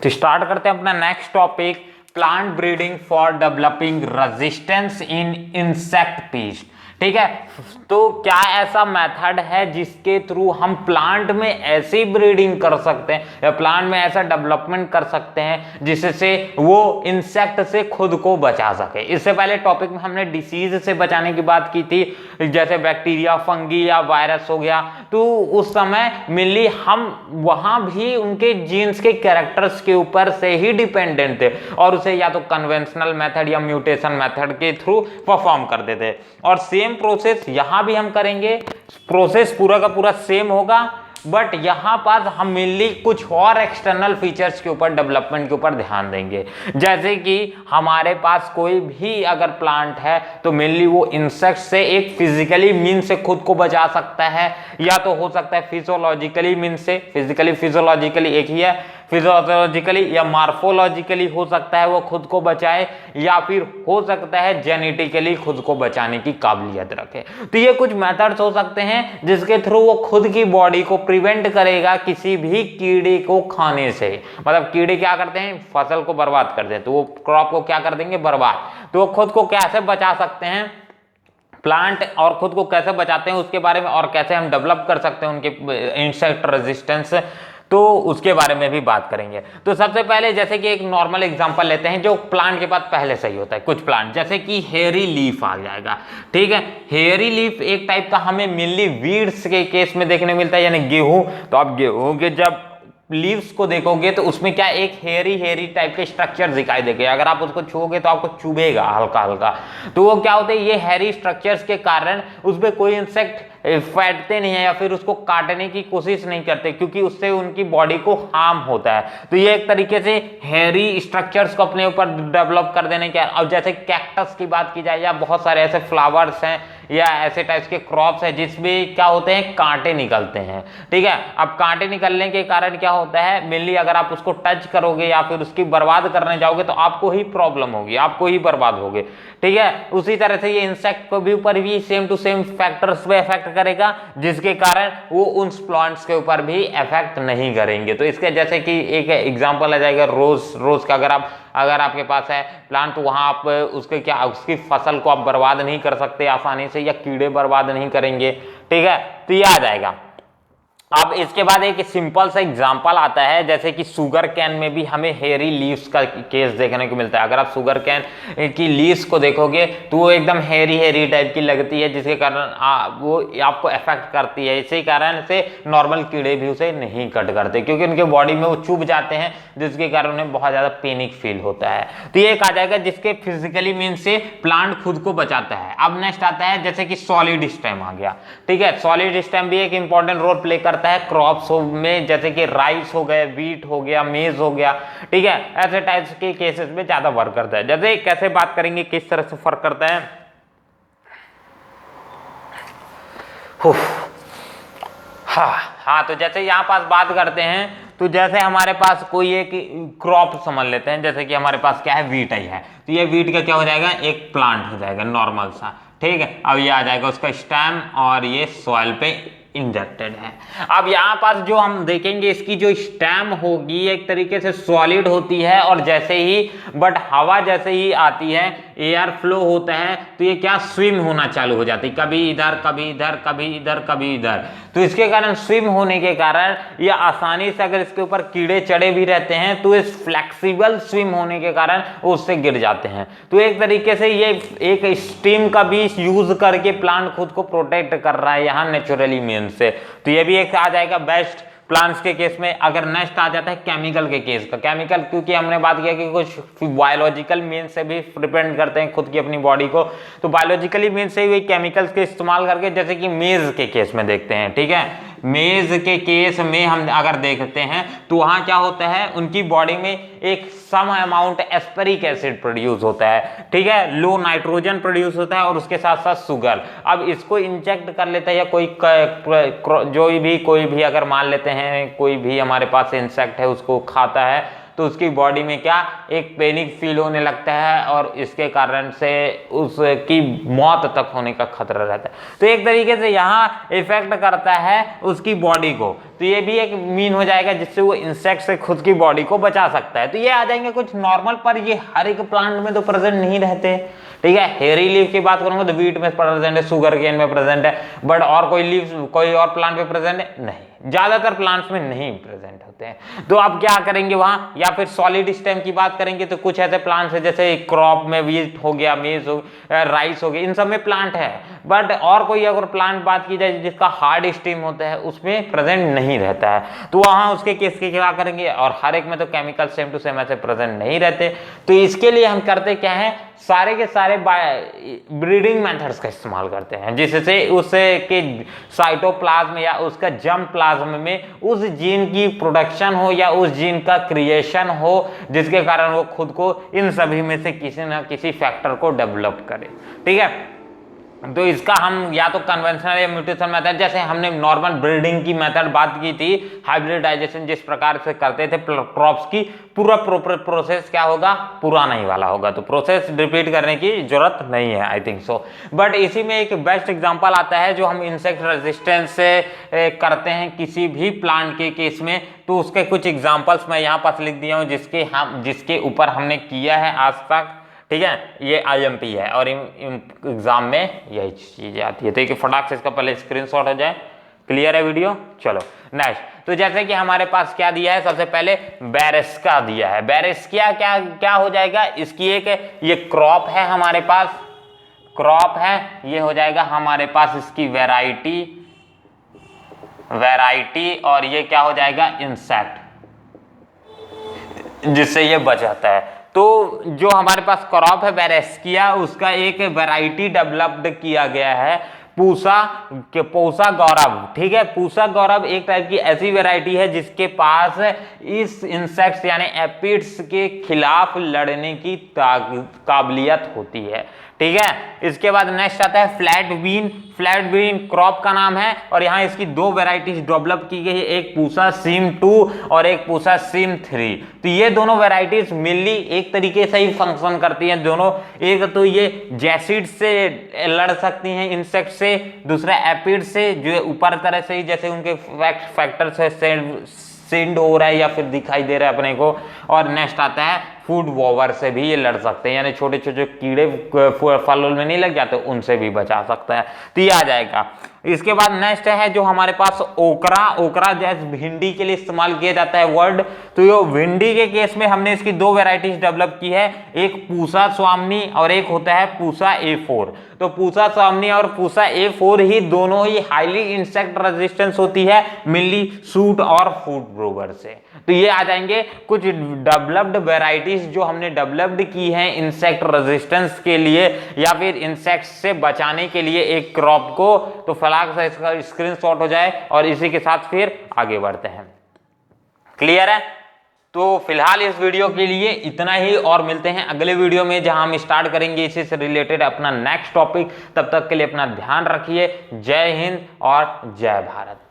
तो स्टार्ट करते हैं अपना next topic, plant breeding for developing resistance in insect pest. ठीक है, तो क्या ऐसा मेथड है जिसके थ्रू हम प्लांट में ऐसी ब्रीडिंग कर सकते हैं या प्लांट में ऐसा डेवलपमेंट कर सकते हैं जिससे वो इंसेक्ट से खुद को बचा सके। इससे पहले टॉपिक में हमने डिसीज से बचाने की बात की थी, जैसे बैक्टीरिया, फंगी या वायरस हो गया, तो उस समय मेनली हम वहां भी उनके जीन्स के कैरेक्टर्स के ऊपर से ही डिपेंडेंट थे और उसे या तो कन्वेंशनल मेथड या म्यूटेशन मेथड के थ्रू परफॉर्म कर देते। और सेम प्रोसेस यहां भी हम करेंगे, प्रोसेस पूरा का पूरा सेम होगा, बट यहां पर हम मेनली कुछ और एक्सटर्नल फीचर्स के ऊपर, डेवलपमेंट के ऊपर ध्यान देंगे। जैसे कि हमारे पास कोई भी अगर प्लांट है तो मेनली वो इंसेक्ट से एक फिजिकली मीन से खुद को बचा सकता है, या तो हो सकता है फिजियोलॉजिकली मीन से, फिजिकली फिजियोलॉजिकली एक ही है, फिजियोलॉजिकली या मार्फोलॉजिकली हो सकता है वो खुद को बचाए, या फिर हो सकता है जेनेटिकली खुद को बचाने की काबिलियत रखे। तो ये कुछ मेथड्स हो सकते हैं जिसके थ्रू वो खुद की बॉडी को प्रिवेंट करेगा किसी भी कीड़े को खाने से। मतलब कीड़े क्या करते हैं, फसल को बर्बाद कर देते हैं, तो वो क्रॉप को क्या कर देंगे, बर्बाद। तो वो खुद को कैसे बचा सकते हैं प्लांट, और खुद को कैसे बचाते हैं उसके बारे में, और कैसे हम डेवलप कर सकते हैं उनके इंसेक्ट रेजिस्टेंस, तो उसके बारे में भी बात करेंगे। तो सबसे पहले जैसे कि एक नॉर्मल एग्जांपल लेते हैं जो प्लांट के पास पहले से ही होता है। कुछ प्लांट जैसे कि हेयरी लीफ आ जाएगा, ठीक है। हेयरी लीफ एक टाइप का हमें मेनली वीड्स के केस में देखने मिलता है, यानी गेहूं। तो आप गेहूं के जब लीव्स को देखोगे तो उसमें क्या एक हेयरी टाइप के स्ट्रक्चर दिखाई देंगे, अगर आप उसको छुओगे तो आपको चुभेगा हल्का हल्का। तो वो क्या होते हैं, ये हेयरी स्ट्रक्चर्स के कारण उसमें कोई इंसेक्ट फैटते नहीं है या फिर उसको काटने की कोशिश नहीं करते, क्योंकि उससे उनकी बॉडी को हार्म होता है। तो ये एक तरीके से हेयरी स्ट्रक्चर्स को अपने ऊपर डेवलप कर देने के। अब जैसे कैक्टस की बात की जाए या बहुत सारे ऐसे फ्लावर्स हैं या ऐसे टाइप्स के क्रॉप्स हैं जिसमें क्या होते हैं, कांटे निकलते हैं, ठीक है। अब कांटे निकलने के कारण क्या होता है, मेनली अगर आप उसको टच करोगे या फिर उसकी बर्बाद करने जाओगे तो आपको ही प्रॉब्लम होगी, आपको ही बर्बाद होगे, ठीक है। उसी तरह से ये इंसेक्ट को भी ऊपर भी सेम टू सेम फैक्टर्स पे इफेक्ट करेगा, जिसके कारण वो उन प्लांट्स के ऊपर भी इफेक्ट नहीं करेंगे। तो इसके जैसे कि एक एग्जांपल आ जाएगा रोज का, अगर आपके पास है प्लांट तो वहां आप उसकी फसल को आप बर्बाद नहीं कर सकते आसानी से, या कीड़े बर्बाद नहीं करेंगे, ठीक है। तो ये आ जाएगा। अब इसके बाद एक सिंपल सा एग्जांपल आता है, जैसे कि शुगर कैन में भी हमें हेयरी लीव्स का केस देखने को मिलता है। अगर आप शुगर कैन की लीव्स को देखोगे तो वो एकदम हेयरी टाइप की लगती है, जिसके कारण वो आपको इफेक्ट करती है। इसी कारण से नॉर्मल कीड़े भी उसे नहीं कट करते, क्योंकि उनके बॉडी में वो चुभ जाते हैं, जिसके कारण उन्हें बहुत ज्यादा पेनिक फील होता है। तो ये एक आ जाएगा जिसके फिजिकली मीन से प्लांट खुद को बचाता है। अब नेक्स्ट आता है जैसे कि सॉलिड स्टेम आ गया, ठीक है। सॉलिड स्टेम भी एक इंपॉर्टेंट रोल प्ले करता है क्रॉप्स में, जैसे कि राइस हो गए, व्हीट हो गया, मेज हो गया, ठीक है। ऐसे टाइप्स के केसेस में ज्यादा वर्क करता है। जैसे कैसे बात करेंगे किस तरह से फर्क करता है। हाँ, तो जैसे यहाँ पास बात करते हैं, तो जैसे हमारे पास कोई एक क्रॉप समझ लेते हैं, जैसे कि हमारे पास क्या है, व्हीट ही है। तो ये व्हीट का क्या हो जाएगा, एक प्लांट हो जाएगा नॉर्मल सा, ठीक है। अब ये आ जाएगा उसका स्टेम और ये सॉइल पे इंजेक्टेड है। अब यहाँ पास जो हम देखेंगे इसकी जो स्टेम होगी एक तरीके से सॉलिड होती है, और जैसे ही बट हवा जैसे ही आती है, एयर फ्लो होता है, तो ये क्या स्विम होना चालू हो जाती है, कभी इधर कभी इधर कभी इधर कभी इधर। तो इसके कारण स्विम होने के कारण ये आसानी से, अगर इसके ऊपर कीड़े चढ़े भी रहते हैं तो इस फ्लेक्सिबल स्विम होने के कारण वो उससे गिर जाते हैं। तो एक तरीके से ये एक स्टीम का भी यूज करके प्लांट खुद को प्रोटेक्ट कर रहा है यहाँ नेचुरली मीन से। तो ये भी एक आ जाएगा बेस्ट प्लांट्स के केस में। अगर नेक्स्ट आ जाता है केमिकल के केस का, केमिकल क्योंकि हमने बात किया कि कुछ बायोलॉजिकल मीन से भी डिपेंड करते हैं खुद की अपनी बॉडी को, तो बायोलॉजिकली मीन से भी केमिकल्स के इस्तेमाल करके, जैसे कि मेज के केस में देखते हैं, ठीक है। मेज के केस में हम अगर देखते हैं तो वहां क्या होता है, उनकी बॉडी में एक सम अमाउंट एस्पेरिक एसिड प्रोड्यूस होता है, ठीक है। लो नाइट्रोजन प्रोड्यूस होता है और उसके साथ साथ शुगर। अब इसको इंजेक्ट कर लेता है या कोई भी अगर मान लेते हैं कोई भी हमारे पास इंसेक्ट है उसको खाता है, तो उसकी बॉडी में क्या एक पैनिक फील होने लगता है और इसके कारण से उसकी मौत तक होने का खतरा रहता है। तो एक तरीके से यहाँ इफेक्ट करता है उसकी बॉडी को, तो ये भी एक मीन हो जाएगा जिससे वो इंसेक्ट से खुद की बॉडी को बचा सकता है। तो ये आ जाएंगे कुछ नॉर्मल, पर ये हर एक प्लांट में तो प्रेजेंट नहीं रहते। ठीक है, हेयरी लीफ की बात करूंगा तो वीट में प्रेजेंट है, शुगर केन में प्रेजेंट है, बट और कोई लीफ कोई और प्लांट में प्रेजेंट है नहीं, ज्यादातर प्लांट्स में नहीं प्रेजेंट होते हैं। तो आप क्या करेंगे वहां, या फिर सॉलिड स्टेम की बात करेंगे तो कुछ ऐसे प्लांट्स है जैसे क्रॉप में वीट हो गया, मेज हो, राइस हो गया, इन सब में प्लांट है। बट और कोई अगर प्लांट बात की जाए जिसका हार्ड स्टेम होता है उसमें प्रेजेंट नहीं रहता है, तो वहां उसके केस के क्या करेंगे। और हर एक में तो केमिकल सेम टू सेम ऐसे प्रेजेंट नहीं रहते, तो इसके लिए हम करते क्या है, सारे के सारे ब्रीडिंग मेथड्स का इस्तेमाल करते हैं, जिससे उसके साइटोप्लाज्म या उसका जर्म प्लाज्म में उस जीन की प्रोडक्शन हो या उस जीन का क्रिएशन हो, जिसके कारण वो खुद को इन सभी में से किसी ना किसी फैक्टर को डेवलप करे। ठीक है, तो इसका हम या तो कन्वेंशनल या म्यूटेशन मेथड, जैसे हमने नॉर्मल ब्रीडिंग की मेथड बात की थी, हाइब्रिडाइजेशन जिस प्रकार से करते थे क्रॉप्स की, पूरा प्रोसेस क्या होगा, पुराना ही वाला होगा, तो प्रोसेस रिपीट करने की जरूरत नहीं है, आई थिंक सो। बट इसी में एक बेस्ट एग्जांपल आता है जो हम इंसेक्ट रेजिस्टेंस से करते हैं किसी भी प्लांट के केस में, तो उसके कुछ एग्जाम्पल्स मैं यहाँ पास लिख दिया हूँ जिसके ऊपर हमने किया है आज तक। ठीक है, ये IMP है और एग्जाम में यही चीजें आती है, तो एक फटाक से इसका पहले स्क्रीनशॉट हो जाए। क्लियर है वीडियो, चलो नेक्स्ट। तो जैसे कि हमारे पास क्या दिया है, सबसे पहले बेरेस्का दिया है। बेरेस्का क्या हो जाएगा, इसकी एक ये क्रॉप है, हमारे पास क्रॉप है, ये हो जाएगा हमारे पास इसकी वैरायटी, और ये क्या हो जाएगा, इंसेक्ट, जिससे ये बच जाता है। तो जो हमारे पास क्रॉप है बेरेस्किया, उसका एक वैरायटी डेवलप्ड किया गया है, पूसा गौरव। ठीक है, पूसा गौरव एक टाइप की ऐसी वैरायटी है जिसके पास इस इंसेक्ट्स यानी एपिड्स के खिलाफ लड़ने की काबिलियत होती है। ठीक है, इसके बाद नेक्स्ट आता है फ्लैट बीन क्रॉप का नाम है, और यहाँ इसकी दो वैरायटीज डेवलप की गई है, एक पूसा सिम 2 और एक पूसा सिम 3। तो ये दोनों वैरायटीज मिलली एक तरीके से ही फंक्शन करती हैं दोनों, एक तो ये जैसिड से लड़ सकती हैं इंसेक्ट से, दूसरा एपिड से जो ऊपर तरह से ही जैसे उनके फैक्टर से सेंड हो रहा है या फिर दिखाई दे रहा है अपने को, और नेक्स्ट आता है फूड वॉवर से भी ये लड़ सकते हैं, यानी छोटे छोटे कीड़े फल में नहीं लग जाते उनसे भी बचा सकता है, तो ये आ जाएगा। इसके बाद नेक्स्ट है जो हमारे पास ओकरा जैसे भिंडी के लिए इस्तेमाल किया जाता है वर्ड, तो ये भिंडी के केस में हमने इसकी दो वैरायटीज डेवलप की है, एक पूसा स्वामिनी और एक होता है पूसा A4। तो पूसा स्वामिनी और पूसा A4 ही दोनों ही हाईली इंसेक्ट रेजिस्टेंस होती है मिली सूट और फूड ब्रोवर से। तो ये आ जाएंगे कुछ डेवलप्ड वैरायटीज जो हमने डेवलप्ड की हैं इंसेक्ट रेजिस्टेंस के लिए या फिर इंसेक्ट से बचाने के लिए एक क्रॉप को। तो फलाक से इसका स्क्रीनशॉट हो जाए और इसी के साथ फिर आगे बढ़ते हैं। क्लियर है? तो फिलहाल इस वीडियो के लिए इतना ही, और मिलते हैं अगले वीडियो में जहां हम स्टार्ट करेंगे इसी से रिलेटेड अपना नेक्स्ट टॉपिक। तब तक के लिए अपना ध्यान रखिए। जय हिंद और जय भारत।